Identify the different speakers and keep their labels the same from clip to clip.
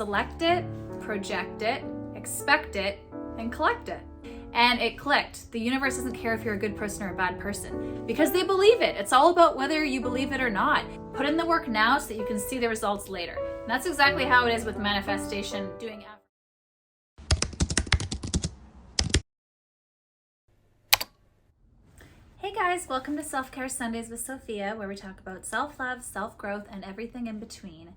Speaker 1: Select it, project it, expect it, and collect it. And it clicked. The universe doesn't care if you're a good person or a bad person because they believe it. It's all about whether you believe it or not. Put in the work now so that you can see the results later. And that's exactly how it is with manifestation, doing affirmation. Hey guys, welcome to Self-Care Sundays with Sophia, where we talk about self-love, self-growth, and everything in between.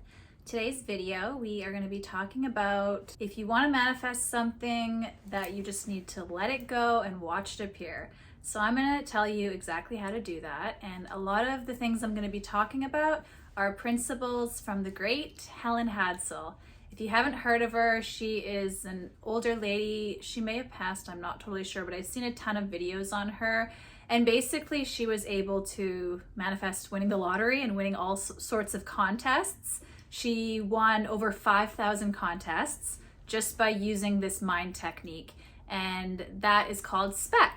Speaker 1: Today's video, we are going to be talking about if you want to manifest something that you just need to let it go and watch it appear. So I'm going to tell you exactly how to do that. And a lot of the things I'm going to be talking about are principles from the great Helene Hadsell. If you haven't heard of her, she is an older lady. She may have passed, I'm not totally sure, but I've seen a ton of videos on her. And basically she was able to manifest winning the lottery and winning all sorts of contests. She won over 5,000 contests just by using this mind technique, and that is called SPEC.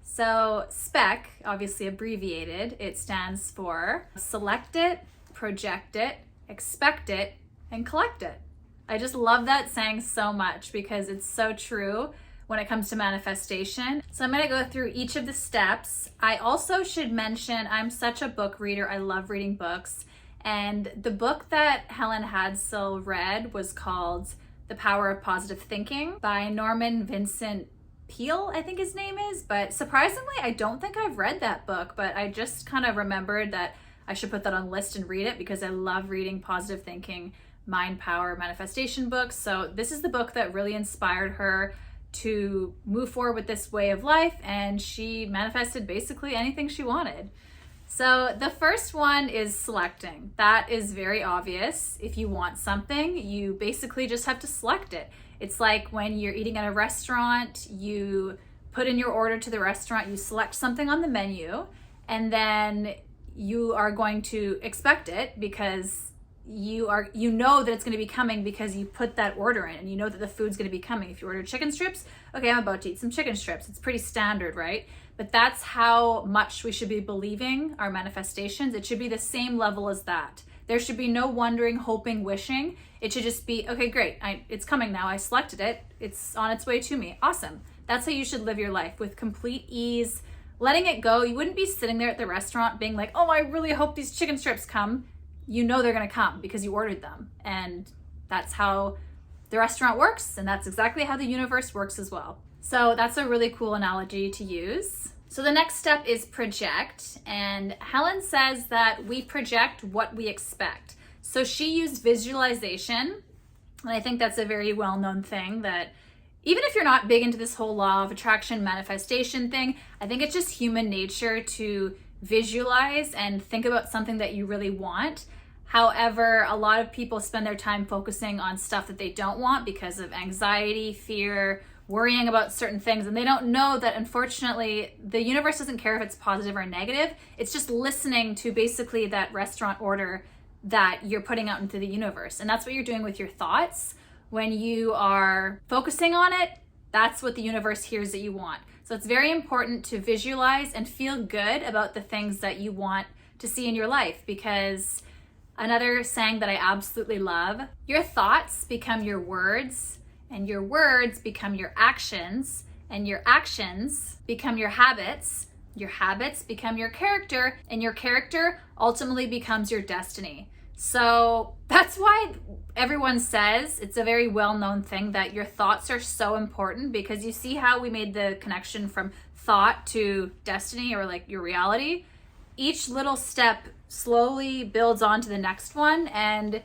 Speaker 1: So SPEC, obviously abbreviated, it stands for select it, project it, expect it, and collect it. I just love that saying so much because it's so true when it comes to manifestation. So I'm going to go through each of the steps. I also should mention I'm such a book reader. I love reading books. And the book that Helene Hadsell read was called The Power of Positive Thinking by Norman Vincent Peale, I think his name is. But surprisingly, I don't think I've read that book, but I just kind of remembered that I should put that on the list and read it because I love reading positive thinking, mind power, manifestation books. So this is the book that really inspired her to move forward with this way of life, and she manifested basically anything she wanted. So the first one is selecting. That is very obvious. If you want something, you basically just have to select it. It's like when you're eating at a restaurant, you put in your order to the restaurant, you select something on the menu, and then you are going to expect it because you know that it's going to be coming because you put that order in and you know that the food's going to be coming. If you order chicken strips, okay, I'm about to eat some chicken strips. It's pretty standard, right? But that's how much we should be believing our manifestations. It should be the same level as that. There should be no wondering, hoping, wishing. It should just be, okay, great, it's coming now. I selected it. It's on its way to me. Awesome. That's how you should live your life, with complete ease, letting it go. You wouldn't be sitting there at the restaurant being like, oh, I really hope these chicken strips come. You know they're going to come because you ordered them. And that's how the restaurant works. And that's exactly how the universe works as well. So that's a really cool analogy to use. So the next step is project. And Helen says that we project what we expect. So she used visualization. And I think that's a very well-known thing that even if you're not big into this whole law of attraction manifestation thing, I think it's just human nature to visualize and think about something that you really want. However, a lot of people spend their time focusing on stuff that they don't want because of anxiety, fear, worrying about certain things, and they don't know that unfortunately the universe doesn't care if it's positive or negative. It's just listening to basically that restaurant order that you're putting out into the universe. And that's what you're doing with your thoughts. When you are focusing on it, that's what the universe hears that you want. So it's very important to visualize and feel good about the things that you want to see in your life, because another saying that I absolutely love, your thoughts become your words, and your words become your actions, and your actions become your habits become your character, and your character ultimately becomes your destiny. So that's why everyone says, it's a very well-known thing, that your thoughts are so important, because you see how we made the connection from thought to destiny, or like your reality. Each little step slowly builds on to the next one, and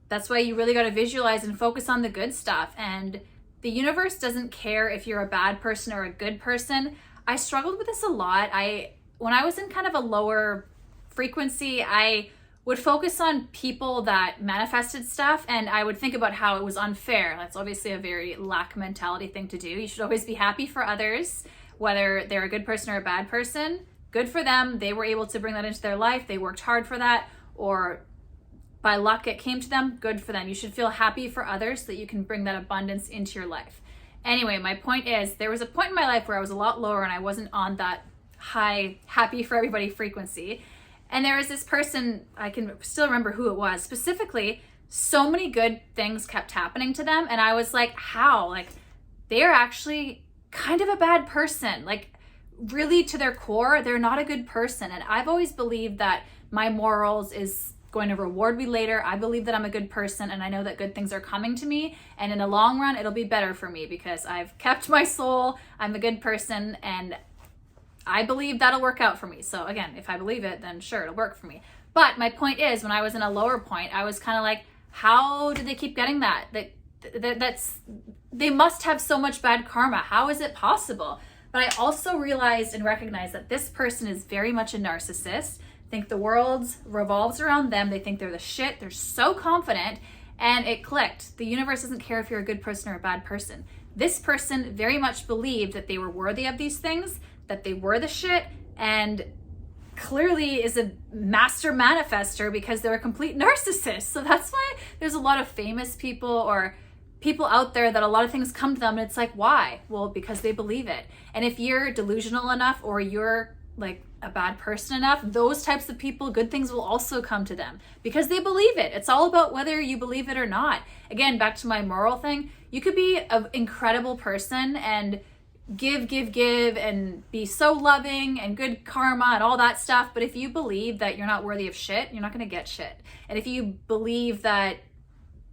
Speaker 1: that's why you really got to visualize and focus on the good stuff. And the universe doesn't care if you're a bad person or a good person. I struggled with this a lot. When I was in kind of a lower frequency, I would focus on people that manifested stuff, and I would think about how it was unfair. That's obviously a very lack mentality thing to do. You should always be happy for others, whether they're a good person or a bad person. Good for them. They were able to bring that into their life. They worked hard for that, or by luck it came to them. Good for them. You should feel happy for others so that you can bring that abundance into your life. Anyway, my point is, there was a point in my life where I was a lot lower and I wasn't on that high, happy for everybody frequency. And there was this person, I can still remember who it was, specifically, so many good things kept happening to them. And I was like, how? Like, they're actually kind of a bad person. Like, really, to their core, they're not a good person. And I've always believed that my morals is going to reward me later. I believe that I'm a good person, and I know that good things are coming to me, and in the long run it'll be better for me because I've kept my soul. I'm a good person, and I believe that'll work out for me. So again, if I believe it, then sure, it'll work for me. But my point is, when I was in a lower point, I was kind of like, how did they keep getting that? They must have so much bad karma. How is it possible? But I also realized and recognized that this person is very much a narcissist. Think the world revolves around them. They think they're the shit. They're so confident, and it clicked. The universe doesn't care if you're a good person or a bad person. This person very much believed that they were worthy of these things, that they were the shit, and clearly is a master manifester because they're a complete narcissist. So that's why there's a lot of famous people or people out there that a lot of things come to them, and it's like, why? Well, because they believe it. And if you're delusional enough or you're like a bad person enough, those types of people, good things will also come to them because they believe it. It's all about whether you believe it or not. Again, back to my moral thing, you could be an incredible person and give and be so loving and good karma and all that stuff, but if you believe that you're not worthy of shit, you're not going to get shit. And if you believe that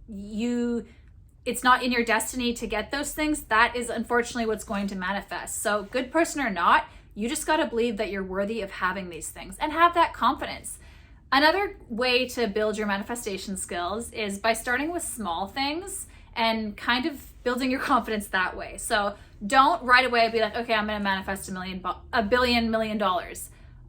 Speaker 1: it's not in your destiny to get those things, that is unfortunately what's going to manifest. So good person or not, you just got to believe that you're worthy of having these things and have that confidence. Another way to build your manifestation skills is by starting with small things and kind of building your confidence that way. So don't right away be like, okay, I'm going to manifest $1 million.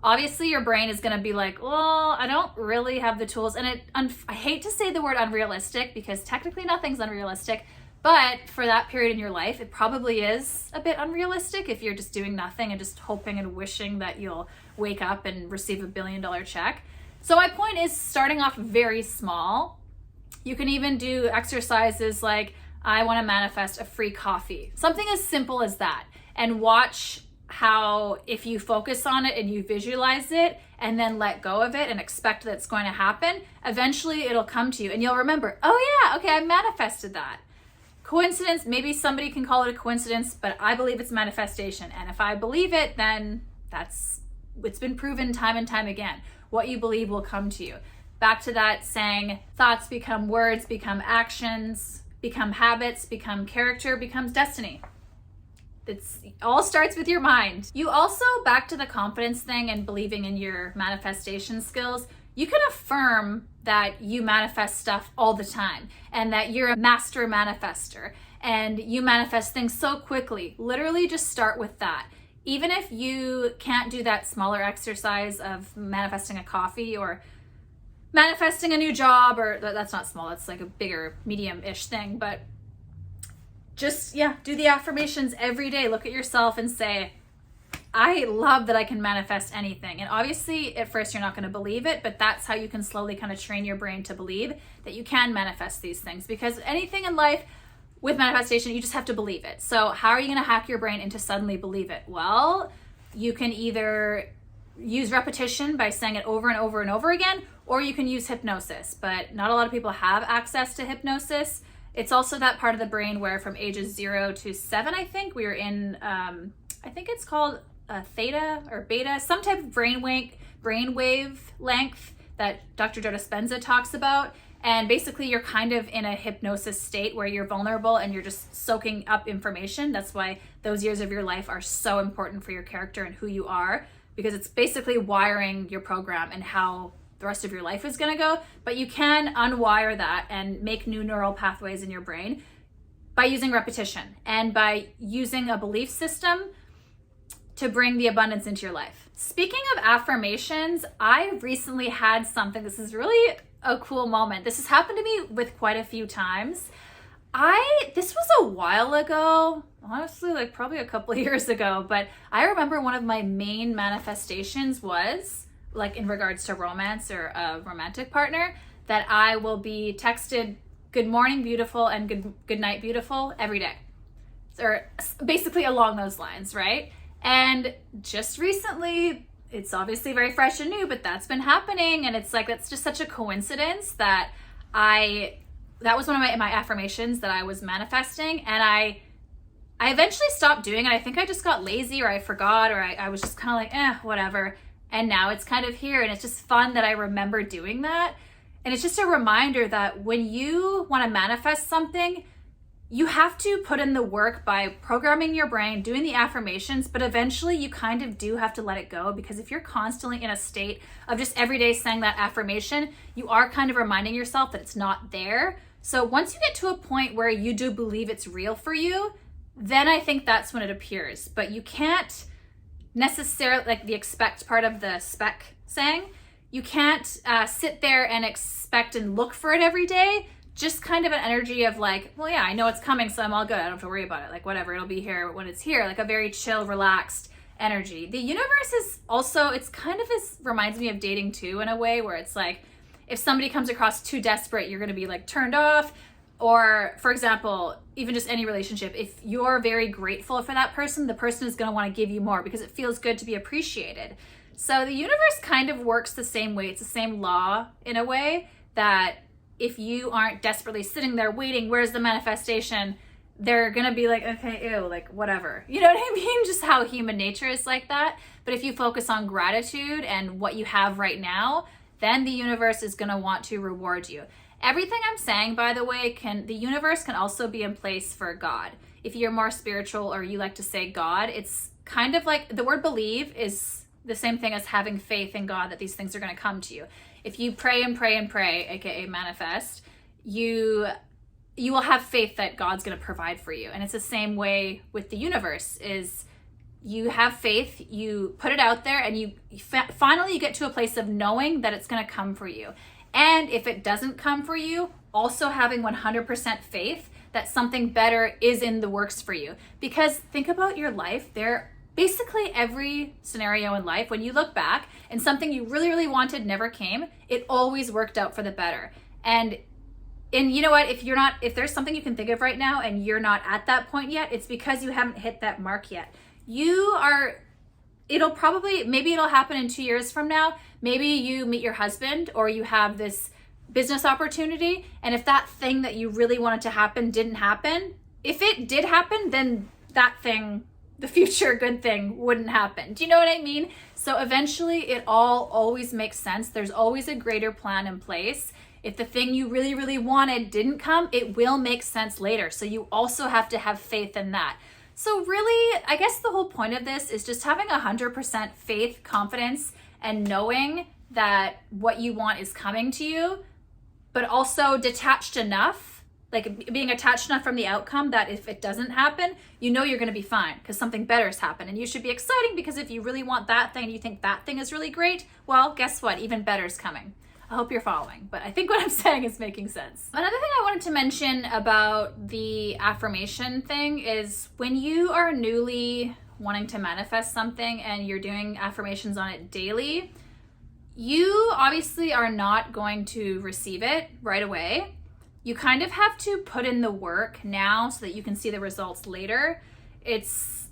Speaker 1: Obviously your brain is going to be like, well, I don't really have the tools. And I hate to say the word unrealistic because technically nothing's unrealistic, but for that period in your life, it probably is a bit unrealistic if you're just doing nothing and just hoping and wishing that you'll wake up and receive $1 billion check. So my point is starting off very small. You can even do exercises like, I want to manifest a free coffee. Something as simple as that. And watch how if you focus on it and you visualize it and then let go of it and expect that it's going to happen, eventually it'll come to you and you'll remember, oh yeah, okay, I manifested that. Coincidence, maybe somebody can call it a coincidence, but I believe it's manifestation. And if I believe it, then it's been proven time and time again. What you believe will come to you. Back to that saying, thoughts become words, become actions, become habits, become character, becomes destiny. It all starts with your mind. You also, back to the confidence thing and believing in your manifestation skills, you can affirm that you manifest stuff all the time and that you're a master manifester and you manifest things so quickly. Literally just start with that. Even if you can't do that smaller exercise of manifesting a coffee or manifesting a new job, or that's not small, that's like a bigger medium-ish thing, but just, do the affirmations every day. Look at yourself and say, I love that I can manifest anything. And obviously at first you're not going to believe it, but that's how you can slowly kind of train your brain to believe that you can manifest these things, because anything in life with manifestation, you just have to believe it. So how are you going to hack your brain into suddenly believe it? Well, you can either use repetition by saying it over and over and over again, or you can use hypnosis, but not a lot of people have access to hypnosis. It's also that part of the brain where from ages 0 to 7, I think, we were in, I think it's called theta or beta, some type of brainwave length that Dr. Joe Dispenza talks about. And basically you're kind of in a hypnosis state where you're vulnerable and you're just soaking up information. That's why those years of your life are so important for your character and who you are, because it's basically wiring your program and how the rest of your life is going to go. But you can unwire that and make new neural pathways in your brain by using repetition and by using a belief system to bring the abundance into your life. Speaking of affirmations, I recently had something, this is really a cool moment. This has happened to me with quite a few times. This was a while ago, honestly, like probably a couple of years ago, but I remember one of my main manifestations was, like in regards to romance or a romantic partner, that I will be texted good morning beautiful and good night beautiful every day. Or basically along those lines, right? And just recently, it's obviously very fresh and new, but that's been happening. And it's like, that's just such a coincidence that I that was one of my affirmations that I was manifesting, and I eventually stopped doing it. I think I just got lazy, or I forgot, or I was just kind of like, whatever. And now it's kind of here, and it's just fun that I remember doing that. And it's just a reminder that when you want to manifest something, you have to put in the work by programming your brain, doing the affirmations, but eventually you kind of do have to let it go, because if you're constantly in a state of just every day saying that affirmation, you are kind of reminding yourself that it's not there. So once you get to a point where you do believe it's real for you, then I think that's when it appears. But you can't necessarily, like the expect part of the spec saying, you can't sit there and expect and look for it every day. Just kind of an energy of like, well, yeah, I know it's coming, so I'm all good. I don't have to worry about it. Like, whatever, it'll be here when it's here. Like a very chill, relaxed energy. The universe is also, it's kind of reminds me of dating too, in a way where it's like, if somebody comes across too desperate, you're going to be like turned off. Or for example, even just any relationship, if you're very grateful for that person, the person is going to want to give you more because it feels good to be appreciated. So the universe kind of works the same way. It's the same law in a way, that if you aren't desperately sitting there waiting, where's the manifestation? They're going to be like, okay, ew, like whatever. You know what I mean? Just how human nature is like that. But if you focus on gratitude and what you have right now, then the universe is going to want to reward you. Everything I'm saying, by the way, the universe can also be in place for God. If you're more spiritual, or you like to say God, it's kind of like the word believe is the same thing as having faith in God that these things are going to come to you. If you pray and pray and pray, aka manifest, you will have faith that God's going to provide for you. And it's the same way with the universe. Is you have faith, you put it out there, and you finally you get to a place of knowing that it's going to come for you. And if it doesn't come for you, also having 100% faith that something better is in the works for you. Because think about your life. Basically every scenario in life, when you look back and something you really, really wanted never came, it always worked out for the better. And you know what, if there's something you can think of right now and you're not at that point yet, it's because you haven't hit that mark yet. Maybe it'll happen in 2 years from now. Maybe you meet your husband, or you have this business opportunity. And if that thing that you really wanted to happen didn't happen, if it did happen, then that thing, the future good thing, wouldn't happen. Do you know what I mean? So eventually it always makes sense. There's always a greater plan in place. If the thing you really, really wanted didn't come, it will make sense later. So you also have to have faith in that. So really, I guess the whole point of this is just having 100% faith, confidence, and knowing that what you want is coming to you, but also detached enough, like being attached enough from the outcome that if it doesn't happen, you know you're going to be fine because something better has happened. And you should be exciting, because if you really want that thing and you think that thing is really great, well, guess what? Even better is coming. I hope you're following, but I think what I'm saying is making sense. Another thing I wanted to mention about the affirmation thing is when you are newly wanting to manifest something and you're doing affirmations on it daily, you obviously are not going to receive it right away. You kind of have to put in the work now so that you can see the results later. It's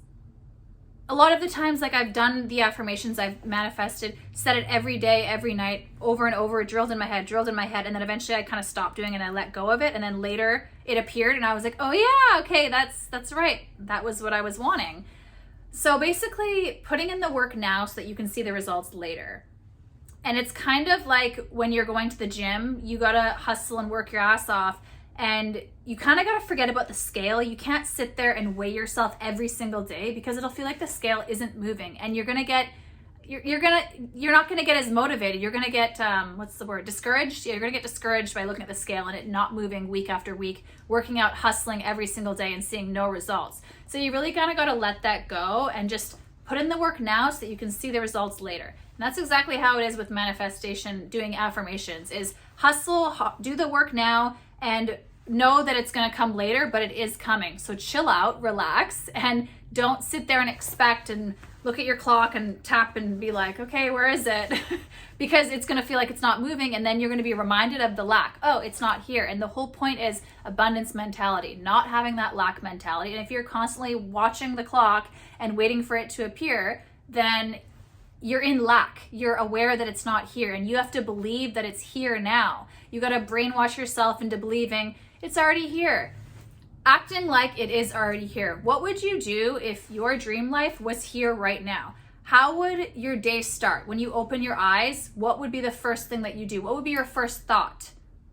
Speaker 1: a lot of the times, like I've done the affirmations, I've manifested, said it every day, every night, over and over, drilled in my head, and then eventually I kind of stopped doing it and I let go of it, and then later it appeared and I was like, oh yeah, okay, that's right. That was what I was wanting. So basically putting in the work now so that you can see the results later. And it's kind of like when you're going to the gym, you gotta hustle and work your ass off, and you kind of got to forget about the scale. You can't sit there and weigh yourself every single day, because it'll feel like the scale isn't moving, and you're not going to get as motivated. You're going to get, discouraged. Yeah, you're going to get discouraged by looking at the scale and it not moving week after week, working out, hustling every single day and seeing no results. So you really kind of got to let that go and just put in the work now so that you can see the results later. And that's exactly how it is with manifestation, doing affirmations, is hustle, do the work now, and know that it's going to come later, but it is coming. So chill out, relax, and don't sit there and expect and look at your clock and tap and be like, okay, where is it? Because it's going to feel like it's not moving, and then you're going to be reminded of the lack. Oh, it's not here. And the whole point is abundance mentality, not having that lack mentality. And if you're constantly watching the clock and waiting for it to appear, then you're in lack. You're aware that it's not here, and you have to believe that it's here now. You got to brainwash yourself into believing it's already here. Acting like it is already here. What would you do if your dream life was here right now? How would your day start? When you open your eyes, what would be the first thing that you do? What would be your first thought?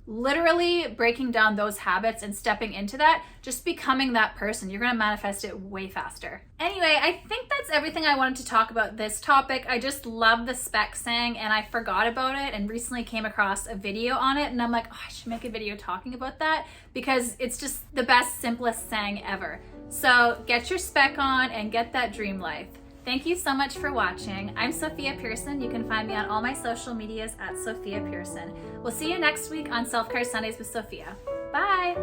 Speaker 1: Literally breaking down those habits and stepping into that, just becoming that person. You're going to manifest it way faster. Anyway, I think that's everything I wanted to talk about this topic. I just love the spec saying, and I forgot about it and recently came across a video on it, and I'm like, oh, I should make a video talking about that because it's just the best, simplest saying ever. So get your spec on and get that dream life. Thank you so much for watching. I'm Sophia Pearson. You can find me on all my social medias at Sophia Pearson. We'll see you next week on Self-Care Sundays with Sophia. Bye.